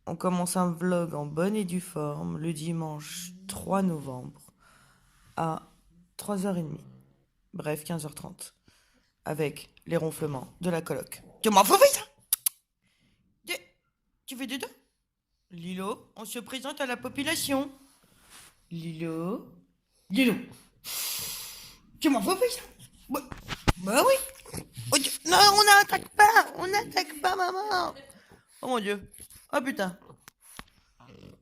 On commence un vlog en bonne et due forme le dimanche 3 novembre à 3h30. Bref, 15h30. Avec les ronflements de la coloc. Tu m'en fous, ça? Tu fais dedans? Lilo, on se présente à la population. Lilo. Lilo. Tu m'en fous, ça? Bah oui. Oh, non, on n'attaque pas. On n'attaque pas, maman. Oh mon Dieu. Oh putain.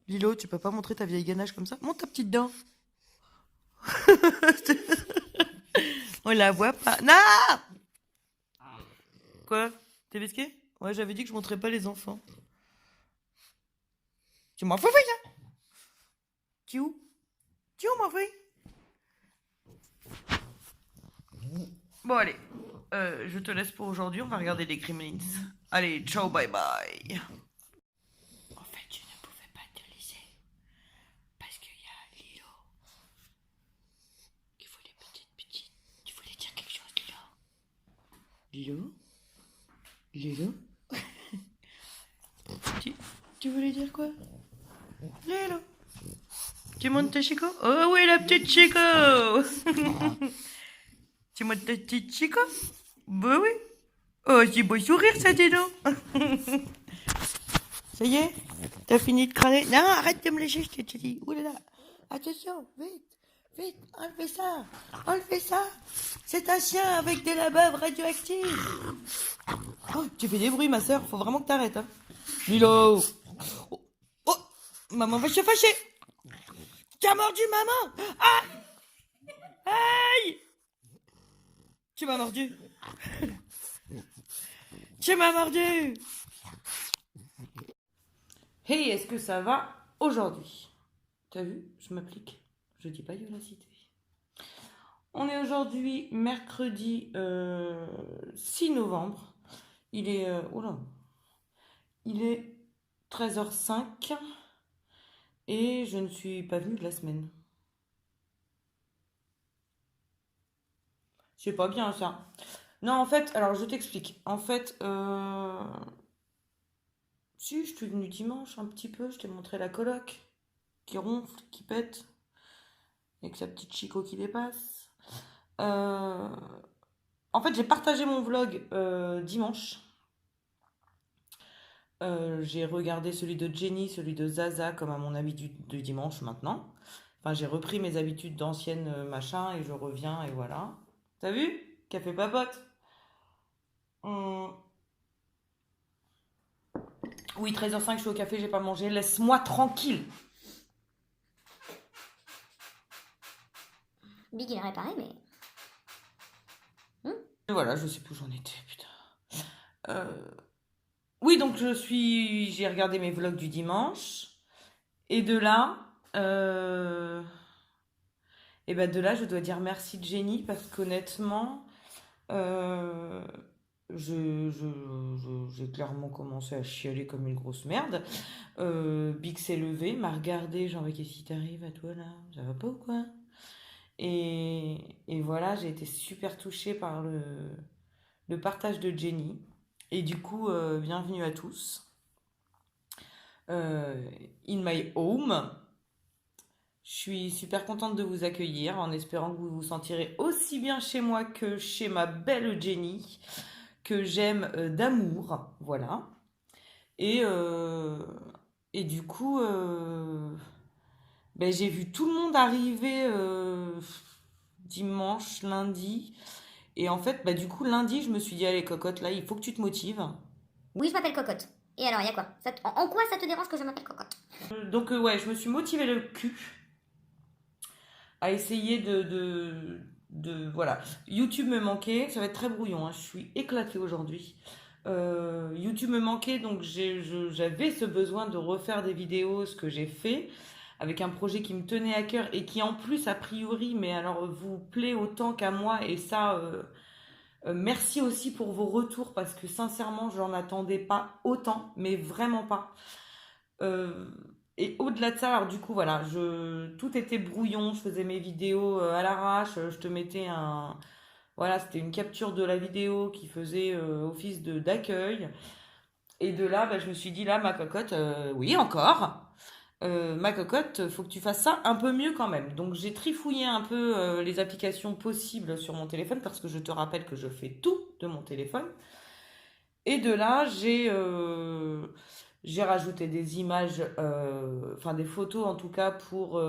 Lilo, tu peux pas montrer ta vieille ganache comme ça? Montre ta petite dent. On la voit pas. Non! Quoi? T'es bisqué? Ouais, j'avais dit que je montrais pas les enfants. Tu m'en fous, ça? Tu où? Tu où, m'en fous? Bon, allez. Je te laisse pour aujourd'hui. On va regarder les Gremlins. Allez, ciao, bye bye. En fait, je ne pouvais pas te laisser. Parce qu'il y a Lilo. Qui voulait petite. Tu voulais dire quelque chose, Lilo? Lilo? Lilo? tu voulais dire quoi? Lilo? Tu montes ta Chico? Oh oui, la petite Chico! Tu montes ta petite Chico? Bah oui. Oh, c'est beau sourire, ça, dis donc. Ça y est? T'as fini de crâner? Non, arrête de me lécher, je te dis. Ouh là là. Attention, vite, enlevez ça. C'est un chien avec des lababs radioactifs. Oh, tu fais des bruits, ma soeur, faut vraiment que t'arrêtes, hein. Lilo! Oh, oh, maman va se fâcher. Tu as mordu, maman? Ah! Aïe! Tu m'as mordu. Tu m'as mordu. Hey, est-ce que ça va aujourd'hui? T'as vu? Je m'applique. Je dis pas vivacité. On est aujourd'hui mercredi 6 novembre. Il est... oula. Il est 13h05 et je ne suis pas venue de la semaine. C'est pas bien ça. Non, en fait, alors je t'explique. En fait, si, je suis venue dimanche un petit peu. Je t'ai montré la coloc qui ronfle, qui pète, avec sa petite Chico qui dépasse. Euh, En fait, j'ai partagé mon vlog dimanche. J'ai regardé celui de Jenny, celui de Zaza, comme à mon habitude de dimanche maintenant. Enfin, j'ai repris mes habitudes d'ancienne machin et je reviens et voilà. T'as vu? Café papote. Hum. Oui, 13h05, je suis au café, j'ai pas mangé. Laisse-moi tranquille. Big, il a réparé, mais. Et voilà, je sais plus où j'en étais, putain. Euh, Oui, donc j'ai regardé mes vlogs du dimanche. Et de là, et ben de là, je dois dire merci Jenny parce qu'honnêtement, euh, j'ai clairement commencé à chialer comme une grosse merde. Big s'est levé, m'a regardé, genre, mais qu'est-ce qui t'arrive à toi là? Ça va pas ou quoi? Et voilà, j'ai été super touchée par le partage de Jenny. Et du coup, bienvenue à tous. Euh, in my home. Je suis super contente de vous accueillir en espérant que vous vous sentirez aussi bien chez moi que chez ma belle Jenny, que j'aime d'amour. Voilà. Et, euh, et du coup, ben, j'ai vu tout le monde arriver dimanche, lundi. Et en fait, bah, du coup, lundi, je me suis dit, allez, cocotte, là, il faut que tu te motives. Oui, je m'appelle Cocotte. Et alors, il y a quoi en quoi ça te dérange que je m'appelle Cocotte? Donc, ouais, je me suis motivée le cul à essayer voilà. YouTube me manquait, ça va être très brouillon, hein, je suis éclatée aujourd'hui. YouTube me manquait, donc j'avais ce besoin de refaire des vidéos, ce que j'ai fait, avec un projet qui me tenait à cœur et qui en plus, a priori, mais alors vous plaît autant qu'à moi, et ça, merci aussi pour vos retours, parce que sincèrement, je n'en attendais pas autant, mais vraiment pas. Euh, et au-delà de ça, alors du coup, voilà, tout était brouillon, je faisais mes vidéos à l'arrache, je te mettais voilà, c'était une capture de la vidéo qui faisait office d'accueil. Et de là, bah, je me suis dit, là, ma cocotte, oui, encore. Ma cocotte, faut que tu fasses ça un peu mieux quand même. Donc j'ai trifouillé un peu les applications possibles sur mon téléphone parce que je te rappelle que je fais tout de mon téléphone. Et de là, j'ai rajouté des images, enfin des photos en tout cas pour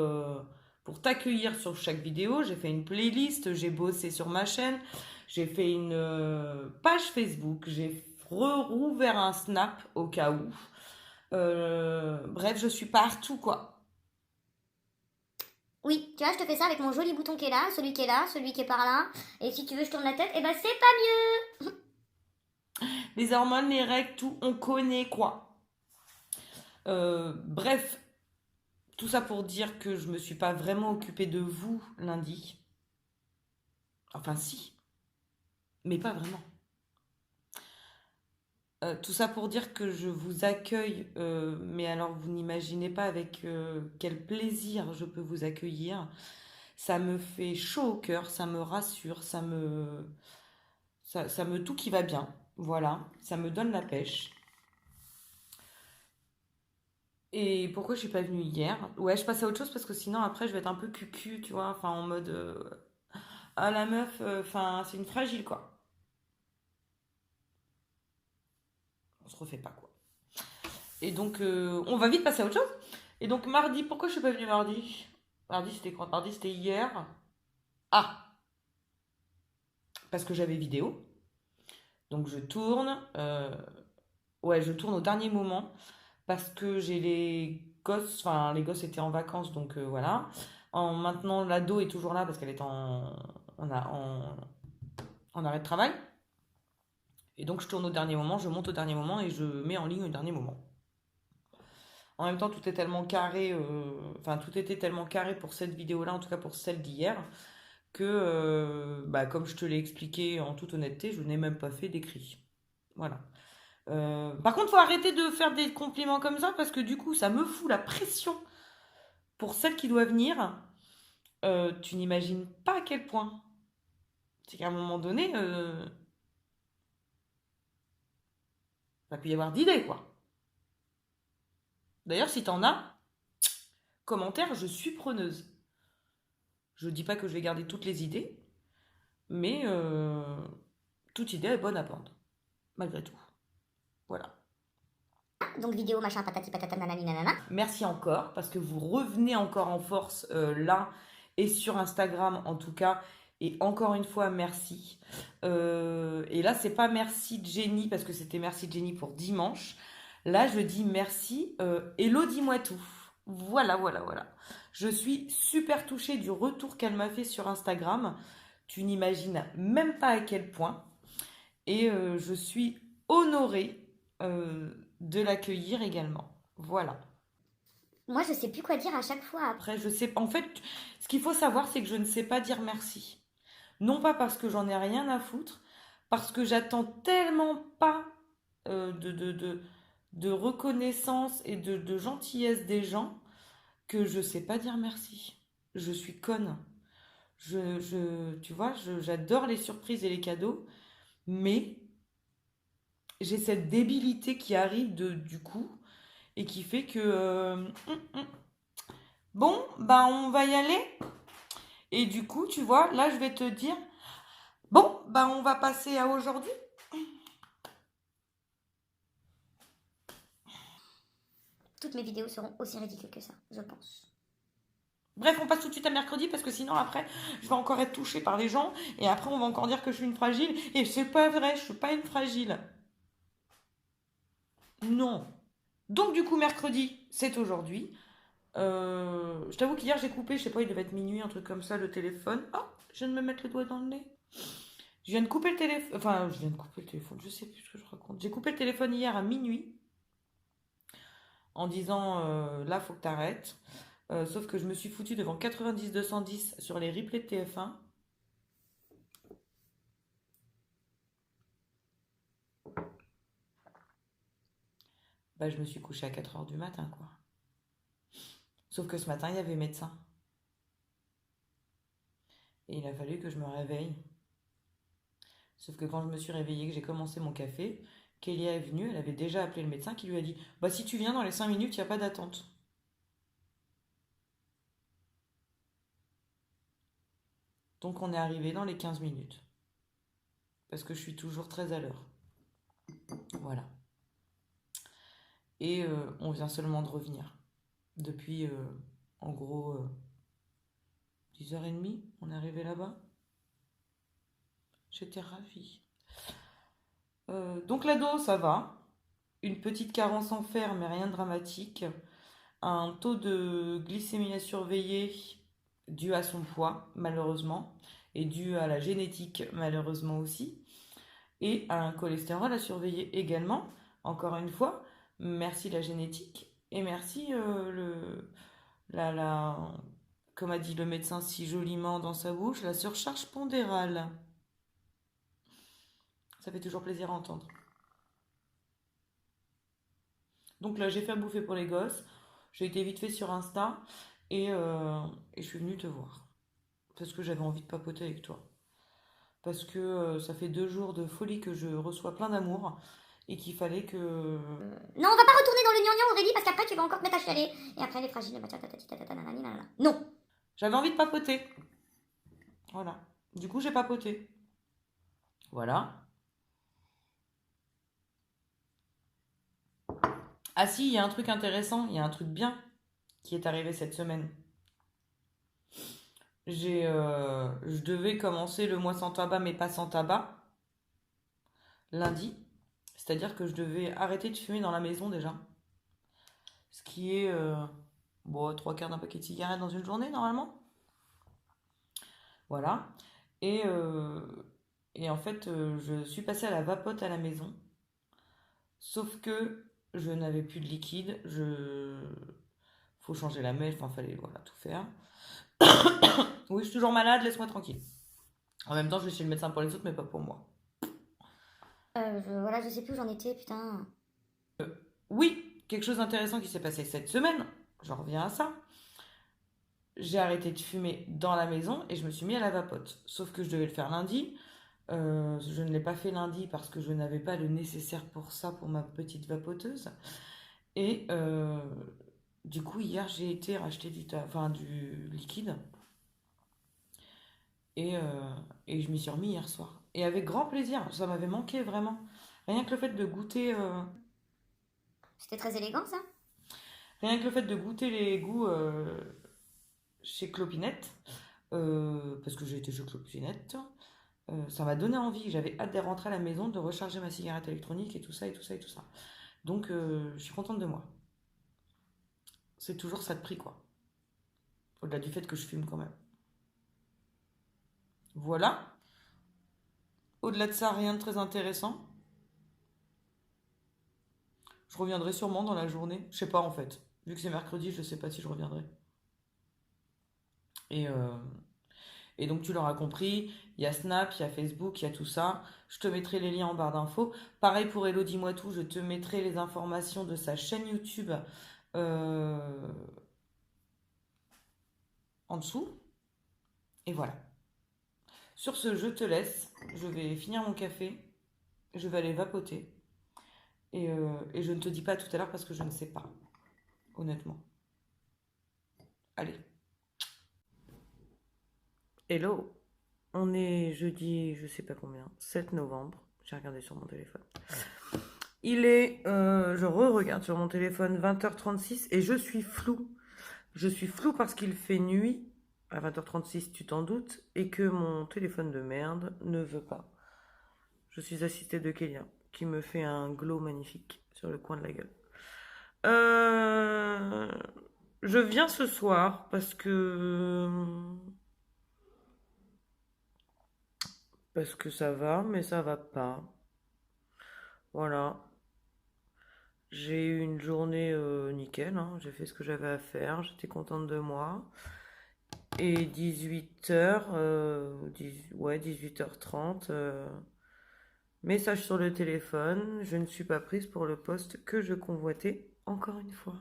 t'accueillir sur chaque vidéo. J'ai fait une playlist, j'ai bossé sur ma chaîne, j'ai fait une page Facebook, j'ai rouvert un Snap au cas où. Bref, je suis partout quoi. Oui, tu vois, je te fais ça avec mon joli bouton qui est là, celui qui est par là. Et si tu veux, je tourne la tête, et bah c'est pas mieux. Les hormones, les règles, tout, on connaît quoi. Bref, tout ça pour dire que je me suis pas vraiment occupée de vous lundi. Enfin si, mais pas vraiment. Tout ça pour dire que je vous accueille, mais alors vous n'imaginez pas avec quel plaisir je peux vous accueillir. Ça me fait chaud au cœur, ça me rassure, ça me tout qui va bien. Voilà, ça me donne la pêche. Et pourquoi je suis pas venue hier? Ouais, je passe à autre chose parce que sinon après je vais être un peu cucu, tu vois, enfin en mode ah la meuf, enfin c'est une fragile quoi. On se refait pas quoi. Et donc on va vite passer à autre chose. Et donc mardi, pourquoi je suis pas venue mardi? Mardi c'était quand? Mardi c'était hier. Ah, parce que j'avais vidéo. Donc je tourne. Ouais, je tourne au dernier moment parce que j'ai les gosses. Enfin, les gosses étaient en vacances, donc voilà. Maintenant, l'ado est toujours là parce qu'elle est en arrêt de travail. Et donc je tourne au dernier moment, je monte au dernier moment et je mets en ligne au dernier moment. En même temps, tout est tellement carré, enfin tout était tellement carré pour cette vidéo-là, en tout cas pour celle d'hier, que bah, comme je te l'ai expliqué en toute honnêteté, je n'ai même pas fait d'écrit. Voilà. Par contre, faut arrêter de faire des compliments comme ça parce que du coup, ça me fout la pression pour celle qui doit venir. Tu n'imagines pas à quel point. C'est qu'à un moment donné, ça peut y avoir d'idées, quoi. D'ailleurs, si t'en as, commentaire, je suis preneuse. Je dis pas que je vais garder toutes les idées, mais toute idée est bonne à prendre, malgré tout. Voilà. Donc vidéo, machin, patati patata nanani nanana. Merci encore, parce que vous revenez encore en force là et sur Instagram en tout cas. Et encore une fois, merci. Et là, c'est pas merci Jenny, parce que c'était merci Jenny pour dimanche. Là, je dis merci. Hello, dis-moi tout. Voilà, voilà, voilà. Je suis super touchée du retour qu'elle m'a fait sur Instagram. Tu n'imagines même pas à quel point. Et je suis honorée de l'accueillir également. Voilà. Moi, je sais plus quoi dire à chaque fois. Après, je sais, en fait, ce qu'il faut savoir, c'est que je ne sais pas dire merci. Non pas parce que j'en ai rien à foutre, parce que j'attends tellement pas euh, de, de, de, de reconnaissance et de gentillesse des gens que je sais pas dire merci. Je suis conne. Tu vois, j'adore les surprises et les cadeaux, mais j'ai cette débilité qui arrive du coup et qui fait que bon, bah on va y aller. Et du coup, tu vois, là je vais te dire bon, bah on va passer à aujourd'hui. Toutes mes vidéos seront aussi ridicules que ça, je pense. Bref, on passe tout de suite à mercredi parce que sinon après, je vais encore être touchée par les gens et après on va encore dire que je suis une fragile et c'est pas vrai, je suis pas une fragile. Non. Donc du coup, mercredi, c'est aujourd'hui. Je t'avoue qu'hier j'ai coupé, je sais pas, il devait être minuit, un truc comme ça, le téléphone. Ah, je viens de me mettre le doigt dans le nez. Je viens de couper le téléphone. Enfin, je viens de couper le téléphone, je sais plus ce que je raconte. J'ai coupé le téléphone hier à minuit en disant là, faut que t'arrêtes. Sauf que je me suis foutue devant 90-210 sur les replays de TF1. Bah, je me suis couchée à 4h du matin, quoi. Sauf que ce matin, il y avait médecin. Et il a fallu que je me réveille. Sauf que quand je me suis réveillée, que j'ai commencé mon café, Kélia est venue, elle avait déjà appelé le médecin qui lui a dit, bah si tu viens dans les 5 minutes, il n'y a pas d'attente. Donc on est arrivé dans les 15 minutes. Parce que je suis toujours très à l'heure. Voilà. Et on vient seulement de revenir. Depuis, en gros, 10h30, on est arrivé là-bas. J'étais ravie. Donc l'ado, ça va. Une petite carence en fer, mais rien de dramatique. Un taux de glycémie à surveiller dû à son poids, malheureusement, et dû à la génétique, malheureusement aussi, et un cholestérol à surveiller également. Encore une fois, merci la génétique et merci la, comme a dit le médecin si joliment dans sa bouche, la surcharge pondérale. Ça fait toujours plaisir à entendre. Donc là, j'ai fait à bouffer pour les gosses. J'ai été vite fait sur Insta et je suis venue te voir. Parce que j'avais envie de papoter avec toi. Parce que ça fait 2 jours de folie que je reçois plein d'amour et qu'il fallait que... Non, on va pas retourner dans le gnangnan, Aurélie, parce qu'après tu vas encore te mettre à chialer. Et après, les fragiles, non. J'avais envie de papoter. Voilà. Du coup, j'ai papoté. Voilà. Ah si, il y a un truc intéressant, il y a un truc bien qui est arrivé cette semaine. Je devais commencer le mois sans tabac, mais pas sans tabac, lundi. C'est-à-dire que je devais arrêter de fumer dans la maison déjà. Ce qui est, bon, 3/4 d'un paquet de cigarettes dans une journée, normalement. Voilà. Et, euh, et en fait, je suis passée à la vapote à la maison. Sauf que je n'avais plus de liquide. Faut changer la mèche, enfin, fallait voilà, tout faire. Oui, je suis toujours malade, laisse-moi tranquille. En même temps, je vais chez le médecin pour les autres, mais pas pour moi. Voilà, je sais plus où j'en étais, putain. Oui, quelque chose d'intéressant qui s'est passé cette semaine. J'en reviens à ça. J'ai arrêté de fumer dans la maison et je me suis mis à la vapote. Sauf que je devais le faire lundi. Je ne l'ai pas fait lundi parce que je n'avais pas le nécessaire pour ça, pour ma petite vapoteuse. Et du coup, hier, j'ai été racheter du liquide. Et, euh, et je m'y suis remis hier soir. Et avec grand plaisir, ça m'avait manqué vraiment. Rien que le fait de goûter, C'était très élégant, ça. rien que le fait de goûter les goûts chez Clopinette, parce que j'ai été chez Clopinette, ça m'a donné envie. J'avais hâte de rentrer à la maison, de recharger ma cigarette électronique et tout ça et tout ça et tout ça. Donc, je suis contente de moi. C'est toujours ça de prix, quoi. Au-delà du fait que je fume quand même. Voilà. Au-delà de ça, rien de très intéressant. Je reviendrai sûrement dans la journée. Je sais pas en fait. Vu que c'est mercredi, je sais pas si je reviendrai. Et, euh, et donc tu l'auras compris, il y a Snap, il y a Facebook, il y a tout ça. Je te mettrai les liens en barre d'infos. Pareil pour Elodie Moi Tout, je te mettrai les informations de sa chaîne YouTube euh, en dessous. Et voilà. Sur ce, je te laisse. Je vais finir mon café. Je vais aller vapoter. Et je ne te dis pas tout à l'heure parce que je ne sais pas. Honnêtement. Allez. Hello. On est jeudi, je sais pas combien, 7 novembre. J'ai regardé sur mon téléphone. Il est, je re-regarde sur mon téléphone, 20h36 et je suis floue. Je suis floue parce qu'il fait nuit à 20h36, tu t'en doutes, et que mon téléphone de merde ne veut pas. Je suis assistée de Kélia, qui me fait un glow magnifique sur le coin de la gueule. Je viens ce soir parce que ça va, mais ça va pas. Voilà. J'ai eu une journée nickel, hein. J'ai fait ce que j'avais à faire, j'étais contente de moi. Et 18h, ouais, 18h30, message sur le téléphone, je ne suis pas prise pour le poste que je convoitais, encore une fois.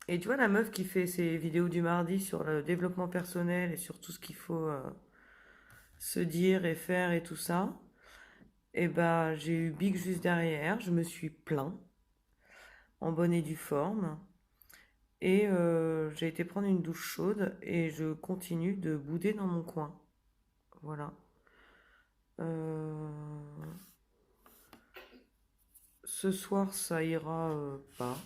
Et tu vois, la meuf qui fait ses vidéos du mardi sur le développement personnel et sur tout ce qu'il faut se dire et faire et tout ça, Et ben, j'ai eu Big juste derrière, je me suis plaint, en bonne et due forme, et j'ai été prendre une douche chaude, et je continue de bouder dans mon coin. Voilà. Euh, Ce soir, ça ira pas.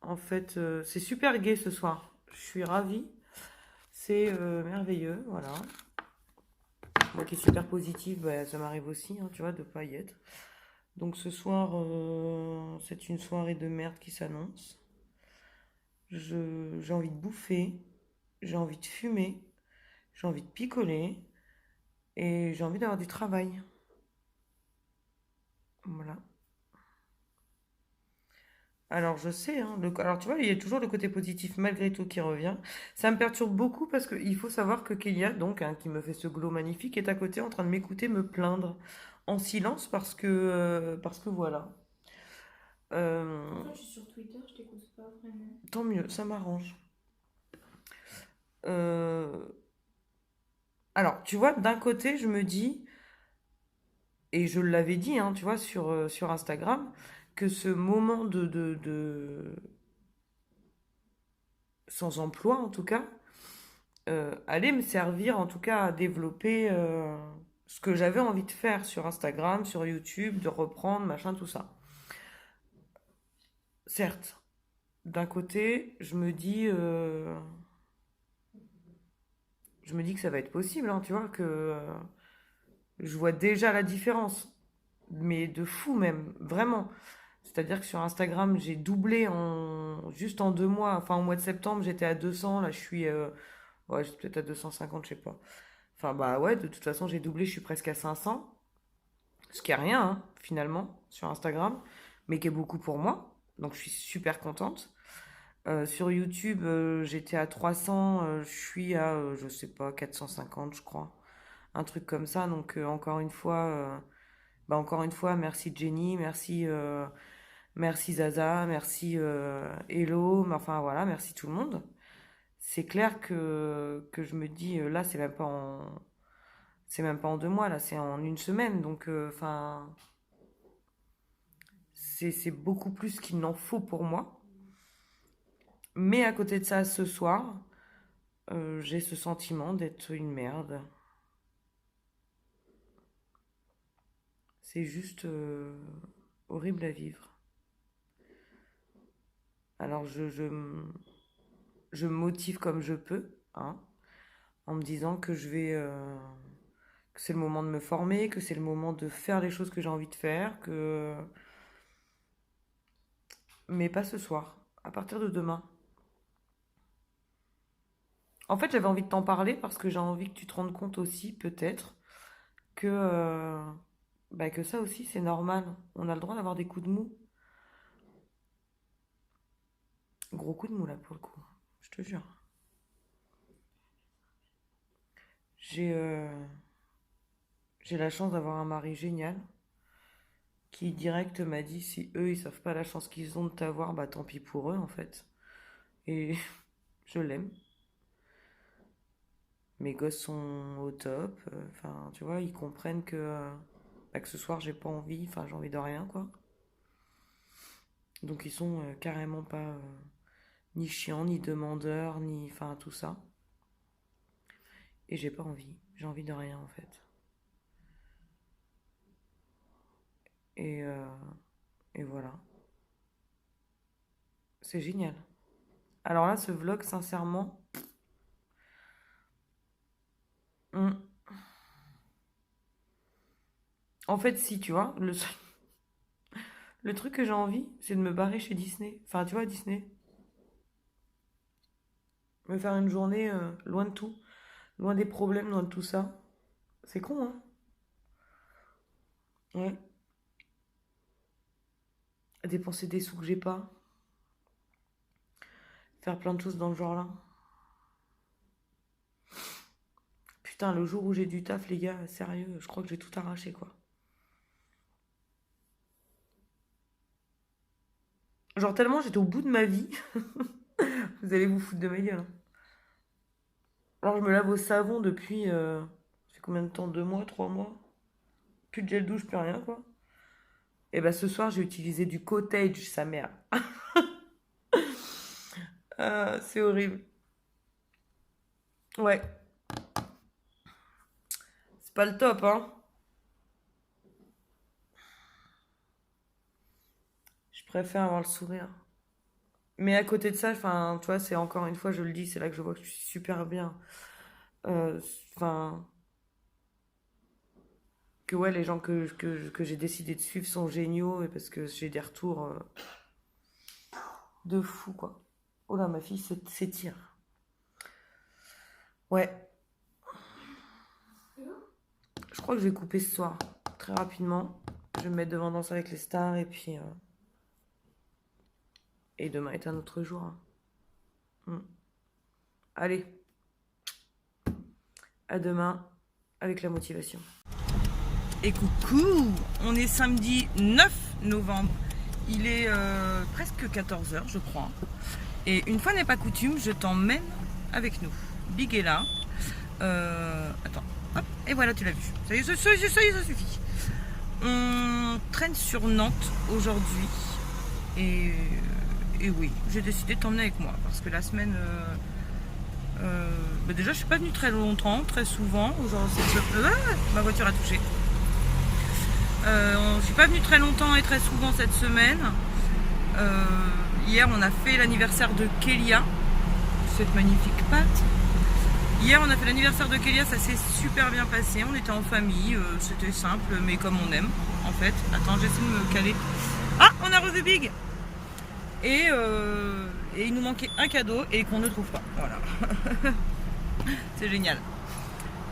En fait, c'est super gai ce soir. Je suis ravie. C'est merveilleux, voilà. Moi qui est super positive, bah, ça m'arrive aussi, hein, tu vois, de pas y être. Donc ce soir, c'est une soirée de merde qui s'annonce. J'ai envie de bouffer, j'ai envie de fumer, j'ai envie de picoler et j'ai envie d'avoir du travail. Voilà. Alors je sais, hein, alors tu vois, il y a toujours le côté positif malgré tout qui revient. Ça me perturbe beaucoup parce qu'il faut savoir que Kélia, donc, hein, qui me fait ce glow magnifique, est à côté en train de m'écouter me plaindre en silence parce que voilà. Euh, Quand je suis sur Twitter, je t'écoute pas vraiment. Tant mieux, ça m'arrange. Euh, Alors, tu vois, d'un côté, je me dis, et je l'avais dit, hein, tu vois, sur Instagram, que ce moment sans emploi, en tout cas, allait me servir, en tout cas, à développer ce que j'avais envie de faire sur Instagram, sur YouTube, de reprendre, machin, tout ça. Certes, d'un côté, je me dis que ça va être possible, hein, tu vois, que je vois déjà la différence, mais de fou même, vraiment. C'est-à-dire que sur Instagram, j'ai doublé juste en 2 mois. Enfin, au mois de septembre, j'étais à 200. Là, ouais, j'étais peut-être à 250, je sais pas. Enfin, bah ouais, de toute façon, j'ai doublé, je suis presque à 500. Ce qui est rien, hein, finalement, sur Instagram, mais qui est beaucoup pour moi. Donc, je suis super contente. Sur YouTube, j'étais à 300. Je suis à, je sais pas, 450, je crois. Un truc comme ça. Donc, encore une fois, merci Jenny, merci Zaza, merci Hello, mais enfin voilà, merci tout le monde. C'est clair que je me dis, là, c'est même pas en 2 mois, là, c'est en une semaine. Donc, enfin, c'est beaucoup plus qu'il n'en faut pour moi. Mais à côté de ça, ce soir, j'ai ce sentiment d'être une merde. C'est juste horrible à vivre. Alors, je me motive comme je peux, hein, en me disant que c'est le moment de me former, que c'est le moment de faire les choses que j'ai envie de faire, mais pas ce soir, à partir de demain. En fait, j'avais envie de t'en parler parce que j'ai envie que tu te rendes compte aussi, peut-être, que, bah, que ça aussi, c'est normal. On a le droit d'avoir des coups de mou. Gros coups de mou, là, pour le coup. Je te jure. J'ai j'ai la chance d'avoir un mari génial qui direct m'a dit si eux ils savent pas la chance qu'ils ont de t'avoir, bah tant pis pour eux en fait. Et je l'aime. Mes gosses sont au top. Enfin, tu vois, ils comprennent bah, que ce soir j'ai pas envie, enfin j'ai envie de rien quoi. Donc ils sont carrément pas ni chiants, ni demandeurs, ni enfin tout ça. Et j'ai pas envie. J'ai envie de rien en fait. Et, euh, et voilà. C'est génial. Alors là, ce vlog, sincèrement, hmm, en fait, si, tu vois, le truc que j'ai envie, c'est de me barrer chez Disney. Enfin, tu vois, Disney. Me faire une journée loin de tout. Loin des problèmes, loin de tout ça. C'est con, hein? Ouais. Dépenser des sous que j'ai pas. Faire plein de choses dans le genre-là. Putain, le jour où j'ai du taf, les gars, sérieux, je crois que j'ai tout arraché, quoi. Genre, tellement j'étais au bout de ma vie. Vous allez vous foutre de ma gueule, hein. Alors, je me lave au savon depuis. Ça fait combien de temps? 2 mois, 3 mois? Plus de gel douche, plus rien, quoi. Et bah ce soir, j'ai utilisé du cottage, sa mère. C'est horrible. Ouais. C'est pas le top, hein. Je préfère avoir le sourire. Mais à côté de ça, enfin, tu vois, c'est encore une fois, je le dis, c'est là que je vois que je suis super bien. Enfin, que ouais, les gens que j'ai décidé de suivre sont géniaux, et parce que j'ai des retours de fou, quoi. Oh là, ma fille s'étire. Ouais. Je crois que je vais couper ce soir, très rapidement. Je vais me mettre devant Danse avec les stars, et puis... Et demain est un autre jour. Hein. Allez. À demain, avec la motivation. Et coucou, on est samedi 9 novembre. Il est presque 14h, je crois. Et une fois n'est pas coutume, je t'emmène avec nous. Big est là. Attends, hop, et voilà, tu l'as vu. Ça y est, ça suffit. On traîne sur Nantes aujourd'hui. Et oui, j'ai décidé de t'emmener avec moi. Parce que la semaine... bah déjà, je suis pas venue très longtemps, très souvent. Ma voiture a touché. Je suis pas venue très longtemps et très souvent cette semaine. Hier, on a fait l'anniversaire de Kélia, cette magnifique pâte. Hier, on a fait l'anniversaire de Kélia, ça s'est super bien passé. On était en famille, c'était simple, mais comme on aime, en fait. Attends, j'essaie de me caler. Ah, on a revu Big. Et il nous manquait un cadeau et qu'on ne trouve pas. Voilà. C'est génial.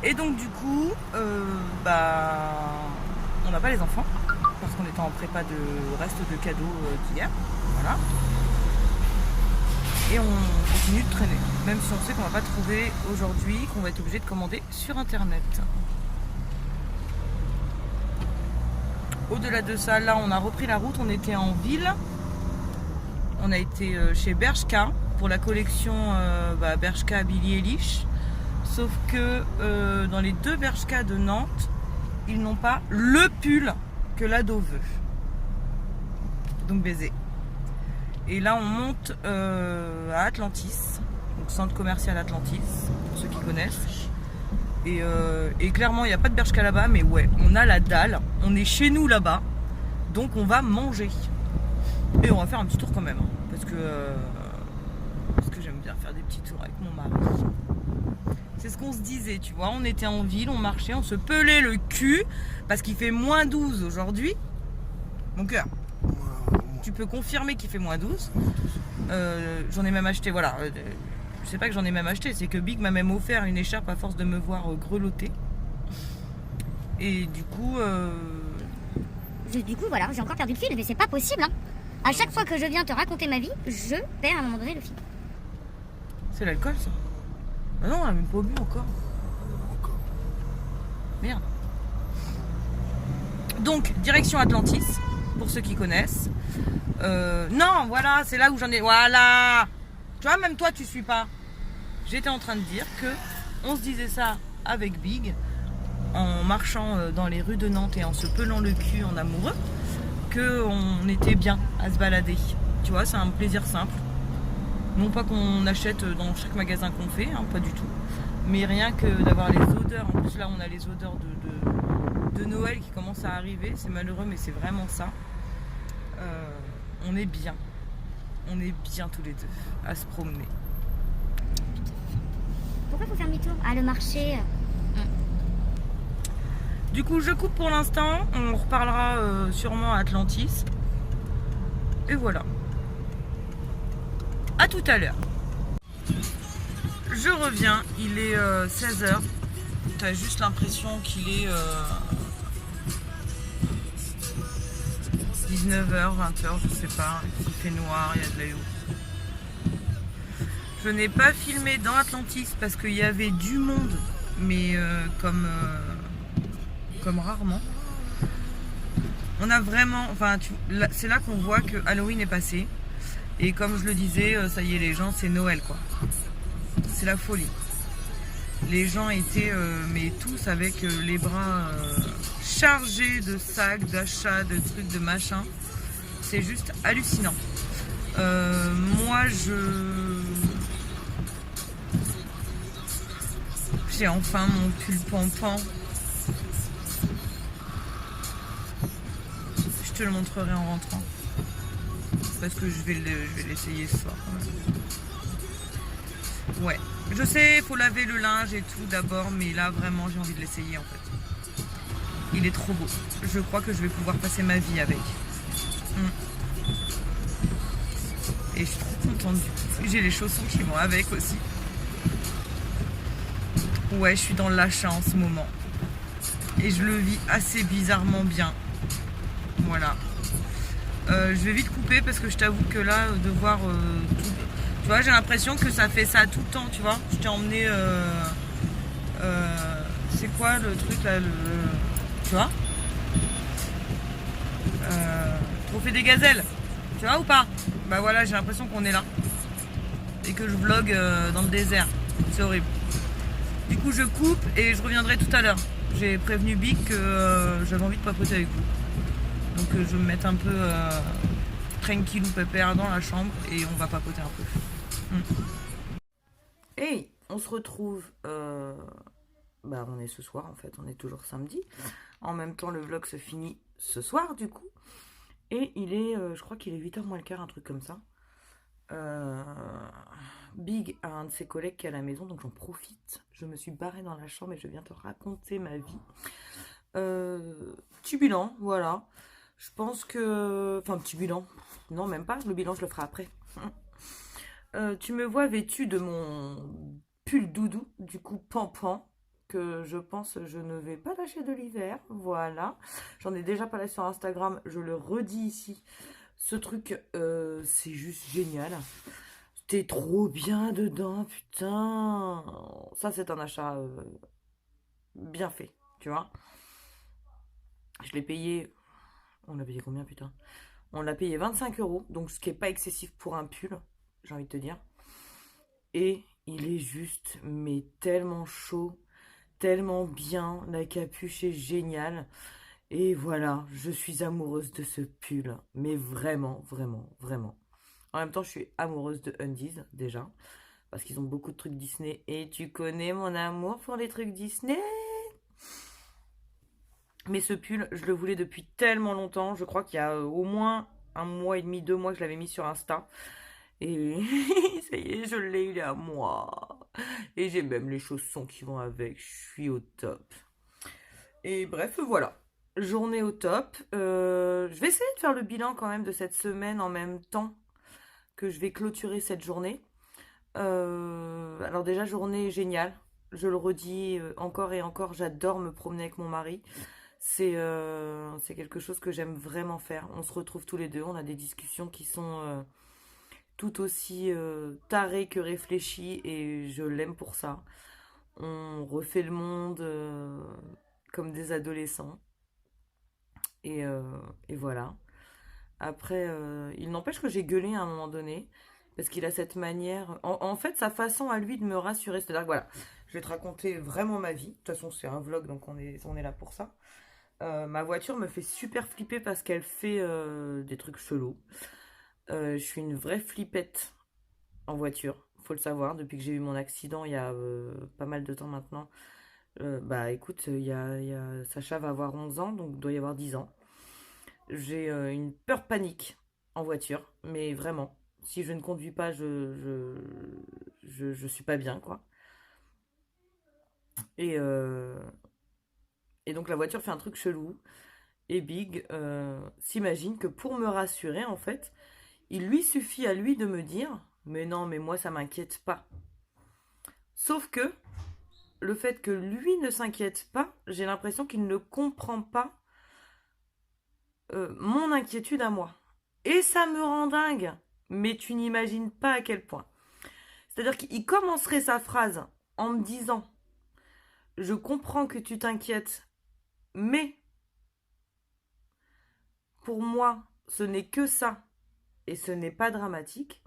Et donc du coup, on n'a pas les enfants parce qu'on était en prépa de reste de cadeaux d'hier. Voilà. Et on continue de traîner. Même si on sait qu'on va pas trouver aujourd'hui, qu'on va être obligé de commander sur internet. Au-delà de ça, là on a repris la route, on était en ville. On a été chez Bershka pour la collection Bershka Billie Eilish. Sauf que dans les 2 Bershka de Nantes, ils n'ont pas le pull que l'ado veut. Donc baiser. Et là on monte à Atlantis, donc centre commercial Atlantis, pour ceux qui connaissent. Et clairement il n'y a pas de Bershka là-bas, mais ouais, on a la dalle, on est chez nous là-bas, donc on va manger. Et on va faire un petit tour quand même, hein, parce que j'aime bien faire des petits tours avec mon mari. C'est ce qu'on se disait, tu vois, on était en ville, on marchait, on se pelait le cul, parce qu'il fait moins 12 aujourd'hui. Mon cœur, tu peux confirmer qu'il fait moins 12. J'en ai même acheté, voilà, je sais pas que j'en ai même acheté, c'est que Big m'a même offert une écharpe à force de me voir grelotter. Et du coup... voilà, j'ai encore perdu le fil, mais c'est pas possible, hein. À chaque fois que je viens te raconter ma vie, je perds à un moment donné le fil. C'est l'alcool, ça? Bah non, on a même pas bu encore. Merde. Donc, direction Atlantis, pour ceux qui connaissent. Non, voilà, c'est là où j'en ai... Voilà. Tu vois, même toi, tu suis pas. J'étais en train de dire que on se disait ça avec Big, en marchant dans les rues de Nantes et en se pelant le cul en amoureux, qu'on était bien à se balader. Tu vois, c'est un plaisir simple. Non pas qu'on achète dans chaque magasin qu'on fait, hein, pas du tout. Mais rien que d'avoir les odeurs. En plus là on a les odeurs de Noël qui commencent à arriver. C'est malheureux mais c'est vraiment ça. On est bien. On est bien tous les deux à se promener. Pourquoi faut faire demi-tour? Ah, le marché. Du coup je coupe pour l'instant. On reparlera sûrement à Atlantis. Et voilà. A tout à l'heure. Je reviens, il est 16h. T'as juste l'impression qu'il est 19h, 20h, je sais pas. Il fait noir, il y a de la eau. Je n'ai pas filmé dans Atlantis parce qu'il y avait du monde, mais comme rarement. On a vraiment, enfin, c'est là qu'on voit que Halloween est passé. Et comme je le disais, ça y est, les gens, c'est Noël, quoi. C'est la folie. Les gens étaient, mais tous avec les bras chargés de sacs, d'achats, de trucs, de machins. C'est juste hallucinant. Moi, j'ai enfin mon pull pampan. Je te le montrerai en rentrant. Parce que je vais l'essayer ce soir quand même. Ouais. Je sais, il faut laver le linge et tout d'abord, mais là vraiment j'ai envie de l'essayer en fait. Il est trop beau. Je crois que je vais pouvoir passer ma vie avec. Et je suis trop contente du coup. J'ai les chaussons qui vont avec aussi. Ouais, je suis dans l'achat en ce moment. Et je le vis assez bizarrement bien. Voilà. Je vais vite couper parce que je t'avoue que là, de voir tout... Tu vois, j'ai l'impression que ça fait ça tout le temps, tu vois. Je t'ai emmené... c'est quoi le truc là tu vois Trophée des gazelles. Tu vois ou pas? Bah voilà, j'ai l'impression qu'on est là. Et que je vlog dans le désert. C'est horrible. Du coup, je coupe et je reviendrai tout à l'heure. J'ai prévenu Big que j'avais envie de papoter avec vous. Donc je vais me mettre un peu tranquillou pépère dans la chambre et on va papoter un peu. Hey, on se retrouve... Bah on est ce soir en fait, on est toujours samedi. En même temps le vlog se finit ce soir du coup. Et il est, je crois qu'il est 8h moins le quart, un truc comme ça. Big a un de ses collègues qui est à la maison, donc j'en profite. Je me suis barrée dans la chambre et je viens te raconter ma vie. Petit bilan, voilà. Je pense que... Enfin, petit bilan. Non, même pas. Le bilan, je le ferai après. Tu me vois vêtue de mon pull doudou, du coup pampan, que je pense je ne vais pas lâcher de l'hiver. Voilà. J'en ai déjà parlé sur Instagram, je le redis ici. Ce truc, c'est juste génial. T'es trop bien dedans, putain. Ça, c'est un achat bien fait, tu vois. Je l'ai payé... On l'a payé combien, putain? On l'a payé 25 €, donc ce qui est pas excessif pour un pull, j'ai envie de te dire. Et il est juste, mais tellement chaud, tellement bien. La capuche est géniale. Et voilà, je suis amoureuse de ce pull. Mais vraiment, vraiment, vraiment. En même temps, je suis amoureuse de Undies, déjà. Parce qu'ils ont beaucoup de trucs Disney. Et tu connais mon amour pour les trucs Disney. Mais ce pull, je le voulais depuis tellement longtemps. Je crois qu'il y a au moins 1 mois et demi, 2 mois que je l'avais mis sur Insta. Et ça y est, je l'ai, il est à moi. Et j'ai même les chaussons qui vont avec. Je suis au top. Et bref, voilà. Journée au top. Je vais essayer de faire le bilan quand même de cette semaine en même temps que je vais clôturer cette journée. Alors déjà, journée géniale. Je le redis encore et encore, j'adore me promener avec mon mari. C'est quelque chose que j'aime vraiment faire. On se retrouve tous les deux, on a des discussions qui sont tout aussi tarées que réfléchies et je l'aime pour ça. On refait le monde comme des adolescents. Et, euh, et voilà. Après, il n'empêche que j'ai gueulé à un moment donné. Parce qu'il a cette manière... En fait, sa façon à lui de me rassurer. C'est-à-dire que voilà, je vais te raconter vraiment ma vie. De toute façon, c'est un vlog, donc on est là pour ça. Ma voiture me fait super flipper parce qu'elle fait des trucs chelous. Je suis une vraie flippette en voiture, faut le savoir. Depuis que j'ai eu mon accident il y a pas mal de temps maintenant. Bah écoute, Sacha va avoir 11 ans, donc il doit y avoir 10 ans. J'ai une peur panique en voiture, mais vraiment. Si je ne conduis pas, je suis pas bien, quoi. Et, euh, et donc la voiture fait un truc chelou. Et Big s'imagine que pour me rassurer, en fait, il lui suffit à lui de me dire « Mais non, mais moi, ça m'inquiète pas. » Sauf que le fait que lui ne s'inquiète pas, j'ai l'impression qu'il ne comprend pas mon inquiétude à moi. Et ça me rend dingue. Mais tu n'imagines pas à quel point. C'est-à-dire qu'il commencerait sa phrase en me disant « Je comprends que tu t'inquiètes, mais pour moi, ce n'est que ça. Et ce n'est pas dramatique. »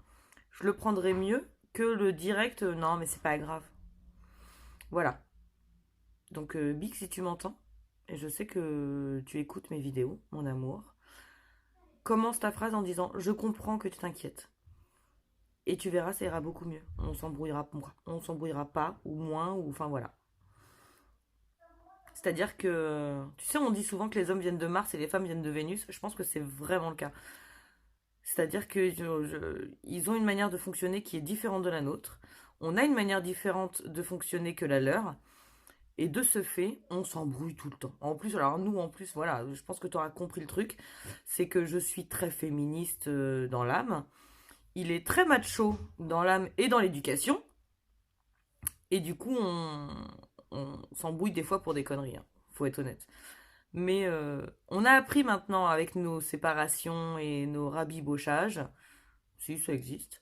Je le prendrais mieux que le direct « Non, mais c'est pas grave. » Voilà. Donc, Big, si tu m'entends, et je sais que tu écoutes mes vidéos, mon amour, commence ta phrase en disant je comprends que tu t'inquiètes. Et tu verras, ça ira beaucoup mieux. On s'embrouillera pas, ou moins, ou enfin voilà. C'est-à-dire que, tu sais, on dit souvent que les hommes viennent de Mars et les femmes viennent de Vénus. Je pense que c'est vraiment le cas. C'est-à-dire que ils ont une manière de fonctionner qui est différente de la nôtre. On a une manière différente de fonctionner que la leur. Et de ce fait, on s'embrouille tout le temps. En plus, alors nous, en plus, voilà, je pense que tu auras compris le truc. C'est que je suis très féministe dans l'âme. Il est très macho dans l'âme et dans l'éducation. Et du coup, on s'embrouille des fois pour des conneries. Faut être honnête. Mais on a appris maintenant avec nos séparations et nos rabibochages, si ça existe,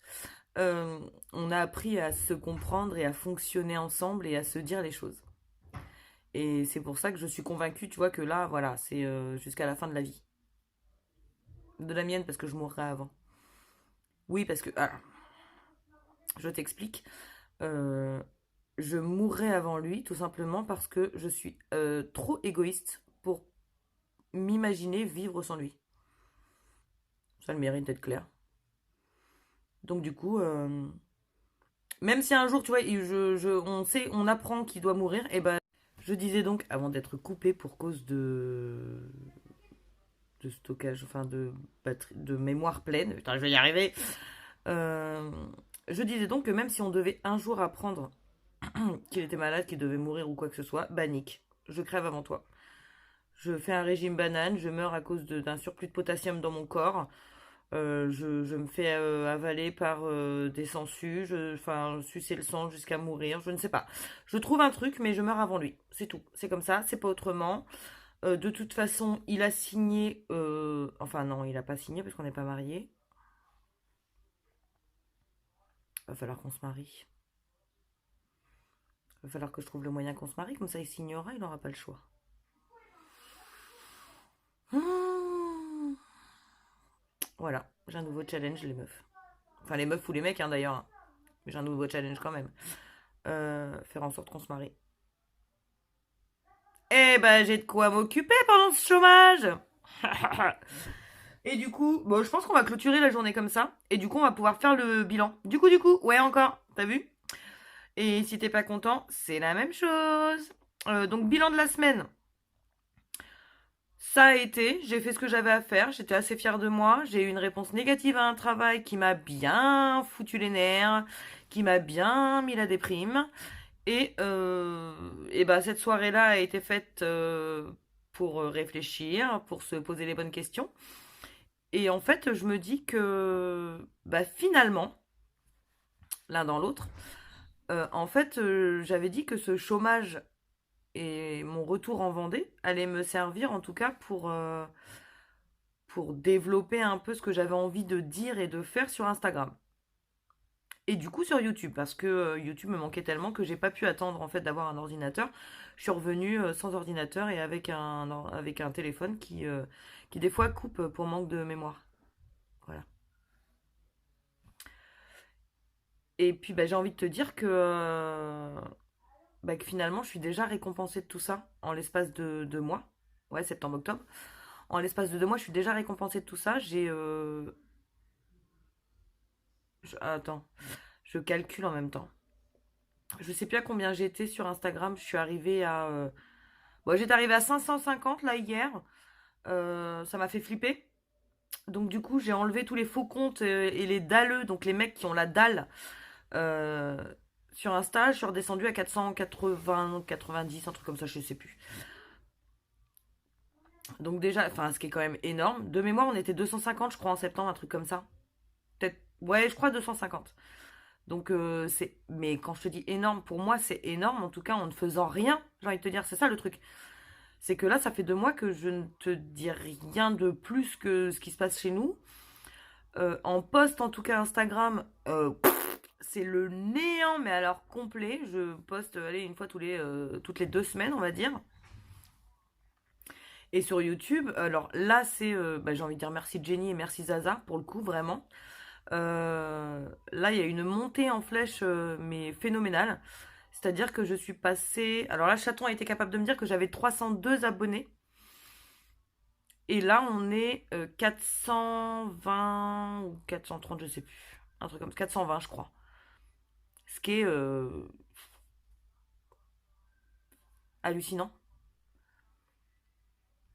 on a appris à se comprendre et à fonctionner ensemble et à se dire les choses. Et c'est pour ça que je suis convaincue, tu vois, que là, voilà, c'est jusqu'à la fin de la vie. De la mienne, parce que je mourrai avant. Oui, parce que... Alors, je t'explique. Euh, je mourrai avant lui, tout simplement parce que je suis trop égoïste pour m'imaginer vivre sans lui. Ça a le mérite d'être clair. Donc du coup, même si un jour, tu vois, on apprend qu'il doit mourir, et ben, je disais donc, avant d'être coupé pour cause de stockage, enfin de batterie, de mémoire pleine, putain, je vais y arriver. Euh, je disais donc que même si on devait un jour apprendre qu'il était malade, qu'il devait mourir ou quoi que ce soit, bah nique, je crève avant toi. Je fais un régime banane, je meurs à cause d'un surplus de potassium dans mon corps. Je me fais avaler par des sangsues, enfin sucer le sang jusqu'à mourir, je ne sais pas. Je trouve un truc, mais je meurs avant lui. C'est tout. C'est comme ça, c'est pas autrement. De toute façon, il a signé. Enfin non, il a pas signé parce qu'on n'est pas mariés. Va falloir qu'on se marie. Va falloir que je trouve le moyen qu'on se marie, comme ça il signera, il n'aura pas le choix. Mmh. Voilà, j'ai un nouveau challenge, les meufs. Enfin, les meufs ou les mecs, hein, d'ailleurs. Hein. Mais j'ai un nouveau challenge quand même. Faire en sorte qu'on se marie. Eh ben, j'ai de quoi m'occuper pendant ce chômage. Et du coup, bon, je pense qu'on va clôturer la journée comme ça. Et du coup, on va pouvoir faire le bilan. Du coup, ouais, encore. T'as vu? Et si t'es pas content, c'est la même chose. Donc, bilan de la semaine. Ça a été, j'ai fait ce que j'avais à faire, j'étais assez fière de moi, j'ai eu une réponse négative à un travail qui m'a bien foutu les nerfs, qui m'a bien mis la déprime. Et bah, cette soirée-là a été faite pour réfléchir, pour se poser les bonnes questions. Et en fait, je me dis que bah, finalement, l'un dans l'autre, en fait, j'avais dit que ce chômage et mon retour en Vendée allait me servir en tout cas pour développer un peu ce que j'avais envie de dire et de faire sur Instagram. Et du coup sur YouTube, parce que YouTube me manquait tellement que j'ai pas pu attendre en fait d'avoir un ordinateur. Je suis revenue sans ordinateur et avec un téléphone qui des fois coupe pour manque de mémoire. Voilà. Et puis bah, j'ai envie de te dire que finalement je suis déjà récompensée de tout ça en l'espace de 2 mois. Ouais, septembre-octobre. En l'espace de 2 mois, je suis déjà récompensée de tout ça. Attends, je calcule en même temps. Je sais plus à combien j'étais sur Instagram. Je suis arrivée à. Bon, j'étais arrivée à 550 là hier. Ça m'a fait flipper. Donc du coup, j'ai enlevé tous les faux comptes et les dalleux, donc les mecs qui ont la dalle euh, sur Insta. Je suis redescendue à 480, 90, un truc comme ça, je sais plus. Donc déjà, enfin, ce qui est quand même énorme. De mémoire, on était 250, je crois, en septembre, un truc comme ça. Peut-être, ouais, je crois 250. Donc c'est, mais quand je te dis énorme, pour moi c'est énorme. En tout cas, en ne faisant rien, j'ai envie de te dire, c'est ça le truc. C'est que là, ça fait 2 mois que je ne te dis rien de plus que ce qui se passe chez nous. En post, en tout cas Instagram, c'est le néant, mais alors complet. Je poste, allez, une fois toutes les 2 semaines, on va dire. Et sur YouTube, alors là, c'est, j'ai envie de dire merci Jenny et merci Zaza, pour le coup, vraiment. Là, il y a une montée en flèche, mais phénoménale. C'est-à-dire que je suis passée... Alors là, Chaton a été capable de me dire que j'avais 302 abonnés. Et là, on est 420 ou 430, je sais plus. Un truc comme ça, 420, je crois. Ce qui est hallucinant.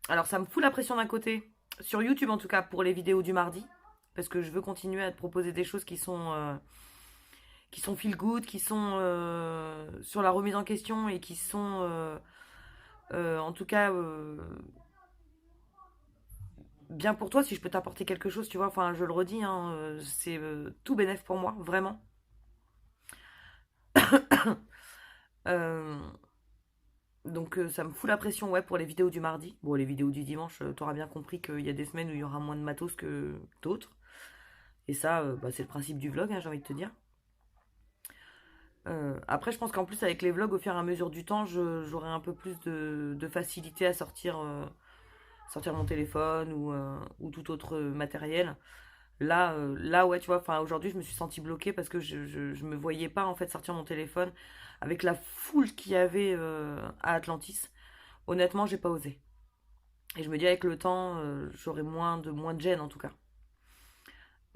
Alors, ça me fout la pression d'un côté. Sur YouTube, en tout cas, pour les vidéos du mardi. Parce que je veux continuer à te proposer des choses qui sont feel good, qui sont sur la remise en question et qui sont, en tout cas, bien pour toi, si je peux t'apporter quelque chose, tu vois. Enfin, je le redis, hein, c'est tout bénef pour moi, vraiment. Euh, donc ça me fout la pression, ouais, pour les vidéos du mardi. Bon, les vidéos du dimanche, t'auras bien compris qu'il y a des semaines où il y aura moins de matos que d'autres. Et ça, bah, c'est le principe du vlog, hein, j'ai envie de te dire. Après, je pense qu'en plus, avec les vlogs, au fur et à mesure du temps, j'aurai un peu plus de facilité à sortir mon téléphone ou tout autre matériel. Là, ouais, tu vois, enfin, aujourd'hui, je me suis sentie bloquée parce que je me voyais pas, en fait, sortir mon téléphone avec la foule qu'il y avait à Atlantis. Honnêtement, j'ai pas osé. Et je me dis, avec le temps, j'aurai moins de gêne, en tout cas.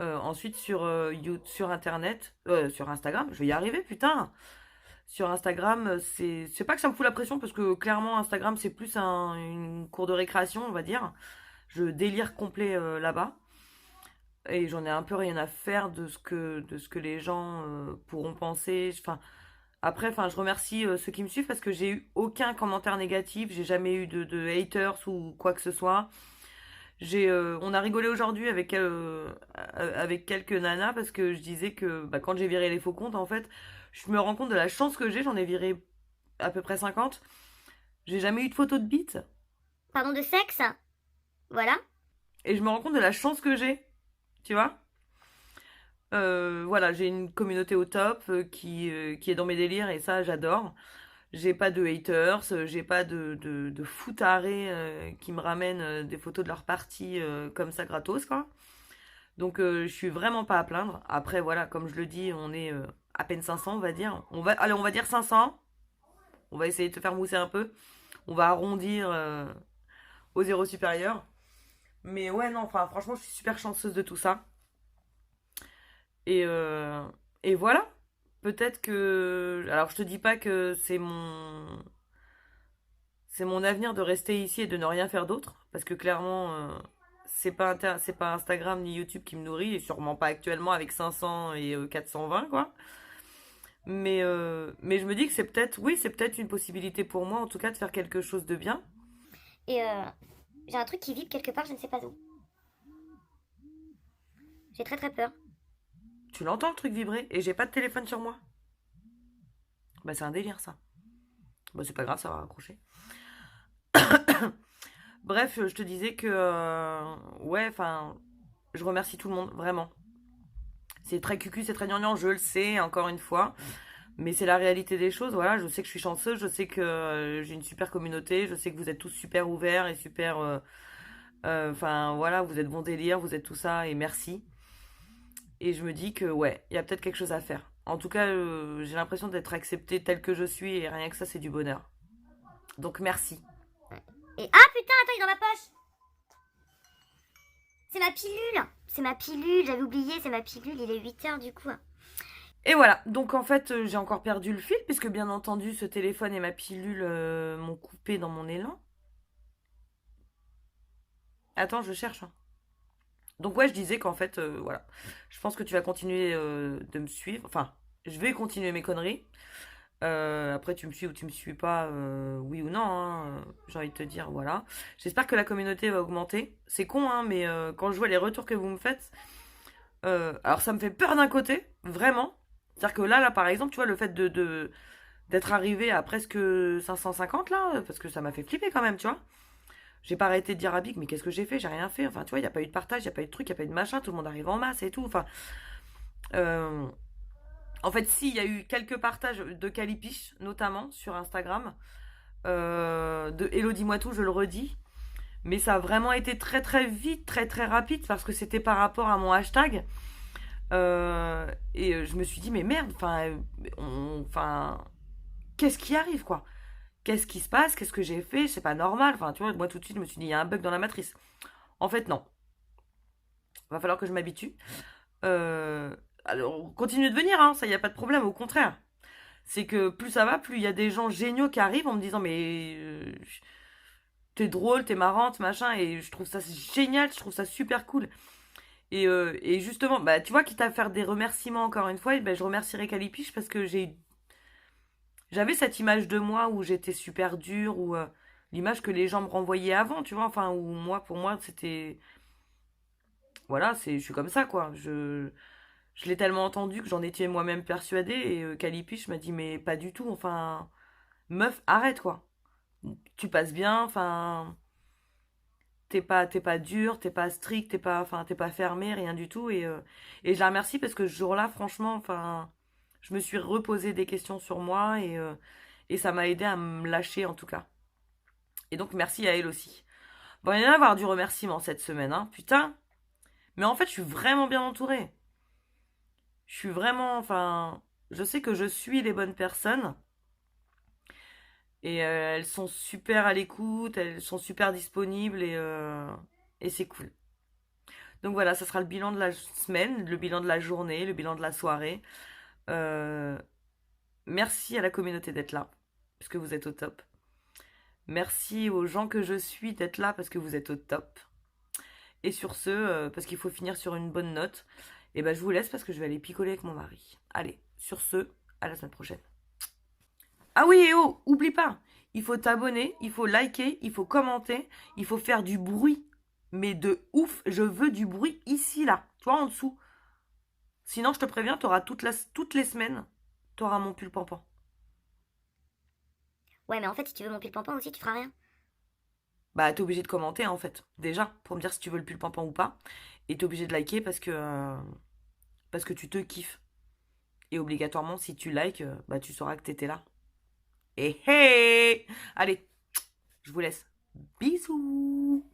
Ensuite, sur Internet, sur Instagram, je vais y arriver, putain. Sur Instagram, c'est pas que ça me fout la pression, parce que clairement, Instagram, c'est plus une cour de récréation, on va dire. Je délire complet là-bas. Et j'en ai un peu rien à faire de ce que les gens pourront penser. Enfin, après, enfin, je remercie ceux qui me suivent parce que j'ai eu aucun commentaire négatif. J'ai jamais eu de haters ou quoi que ce soit. On a rigolé aujourd'hui avec quelques nanas parce que je disais que bah, quand j'ai viré les faux comptes, en fait, je me rends compte de la chance que j'ai. J'en ai viré à peu près 50. J'ai jamais eu de photo de bite. Pardon, de sexe. Voilà. Et je me rends compte de la chance que j'ai. Tu vois? Voilà, j'ai une communauté au top qui est dans mes délires et ça, j'adore. J'ai pas de haters, j'ai pas de fous tarés qui me ramènent des photos de leur partie comme ça gratos, quoi. Donc je suis vraiment pas à plaindre. Après, voilà, comme je le dis, on est à peine 500, on va dire. Allez, on va dire 500. On va essayer de te faire mousser un peu. On va arrondir au zéro supérieur. Mais ouais, non, enfin, franchement, je suis super chanceuse de tout ça. Et, euh, et voilà. Peut-être que... Alors, je te dis pas que c'est mon avenir de rester ici et de ne rien faire d'autre. Parce que clairement, c'est pas Instagram ni YouTube qui me nourrit. Et sûrement pas actuellement avec 500 et 420, quoi. Mais je me dis que oui, c'est peut-être une possibilité pour moi, en tout cas, de faire quelque chose de bien. Et j'ai un truc qui vibre quelque part, je ne sais pas où. J'ai très très peur. Tu l'entends le truc vibrer et j'ai pas de téléphone sur moi. Bah, c'est un délire, ça. Bah, c'est pas grave, ça va raccrocher. Bref, je te disais que, ouais, enfin, je remercie tout le monde, vraiment. C'est très cucu, c'est très gnangnan, je le sais, encore une fois. Mais c'est la réalité des choses, voilà. Je sais que je suis chanceuse, je sais que j'ai une super communauté, je sais que vous êtes tous super ouverts et super. Enfin, voilà, vous êtes bon délire, vous êtes tout ça, et merci. Et je me dis que, ouais, il y a peut-être quelque chose à faire. En tout cas, j'ai l'impression d'être acceptée telle que je suis, et rien que ça, c'est du bonheur. Donc, merci. Et ah putain, attends, il est dans ma poche. C'est ma pilule. C'est ma pilule, j'avais oublié, c'est ma pilule, il est 8h du coup. Et voilà, donc en fait, j'ai encore perdu le fil, puisque bien entendu, ce téléphone et ma pilule m'ont coupé dans mon élan. Attends, je cherche, hein. Donc ouais, je disais qu'en fait, voilà, je pense que tu vas continuer de me suivre. Enfin, je vais continuer mes conneries. Après, tu me suis ou tu me suis pas, oui ou non, hein, j'ai envie de te dire, voilà. J'espère que la communauté va augmenter. C'est con, hein, mais quand je vois les retours que vous me faites, alors ça me fait peur d'un côté, vraiment. C'est-à-dire que là, par exemple, tu vois, le fait d'être arrivé à presque 550, là, parce que ça m'a fait flipper quand même, tu vois. J'ai pas arrêté de dire à Big, mais qu'est-ce que j'ai fait? J'ai rien fait. Enfin, tu vois, il n'y a pas eu de partage, il n'y a pas eu de truc, il n'y a pas eu de machin, tout le monde arrive en masse et tout. Enfin, euh, en fait, si, il y a eu quelques partages de Calipiche, notamment sur Instagram, de Elodie Moitou, je le redis. Mais ça a vraiment été très très vite, très très rapide, parce que c'était par rapport à mon hashtag. Et je me suis dit, mais merde, enfin, qu'est-ce qui arrive, quoi? Qu'est-ce qui se passe? Qu'est-ce que j'ai fait? C'est pas normal. Enfin, tu vois, moi tout de suite, je me suis dit, il y a un bug dans la matrice. En fait, non. Va falloir que je m'habitue. Euh, alors, continue de venir, hein, ça, il n'y a pas de problème, au contraire. C'est que plus ça va, plus il y a des gens géniaux qui arrivent en me disant, mais t'es drôle, t'es marrante, machin, et je trouve ça génial, je trouve ça super cool. Et justement, bah, tu vois, quitte à faire des remerciements encore une fois, et ben, je remercierai Calipiche parce que j'avais cette image de moi où j'étais super dure, ou l'image que les gens me renvoyaient avant, tu vois, enfin, où moi, pour moi, c'était. Voilà, je suis comme ça, quoi. Je l'ai tellement entendu que j'en étais moi-même persuadée, et Calipiche m'a dit, mais pas du tout, enfin, meuf, arrête, quoi. Tu passes bien, enfin. T'es pas dur, t'es pas strict, t'es pas fermé, rien du tout. Et je la remercie parce que ce jour-là, franchement, enfin, je me suis reposé des questions sur moi et ça m'a aidé à me lâcher en tout cas. Et donc merci à elle aussi. Bon, il y en a avoir du remerciement cette semaine, hein, putain. Mais en fait, je suis vraiment bien entourée. Je suis vraiment, enfin, je sais que je suis les bonnes personnes et elles sont super à l'écoute, elles sont super disponibles et c'est cool. Donc voilà, ça sera le bilan de la semaine, le bilan de la journée, le bilan de la soirée. Euh, Merci à la communauté d'être là, parce que vous êtes au top. Merci aux gens que je suis d'être là, parce que vous êtes au top. Et sur ce, parce qu'il faut finir sur une bonne note, et ben je vous laisse parce que je vais aller picoler avec mon mari. Allez, sur ce, à la semaine prochaine. Ah oui, et oh, oublie pas, il faut t'abonner, il faut liker, il faut commenter, il faut faire du bruit. Mais de ouf, je veux du bruit ici, là, tu vois, en dessous. Sinon, je te préviens, t'auras toutes les semaines, t'auras mon pull pampan. Ouais, mais en fait, si tu veux mon pile pampan aussi, tu feras rien. Bah, t'es obligé de commenter, en fait, déjà, pour me dire si tu veux le pull pampan ou pas. Et t'es obligé de liker parce que tu te kiffes. Et obligatoirement, si tu likes, bah, tu sauras que t'étais là. Et hey! Allez, je vous laisse. Bisous!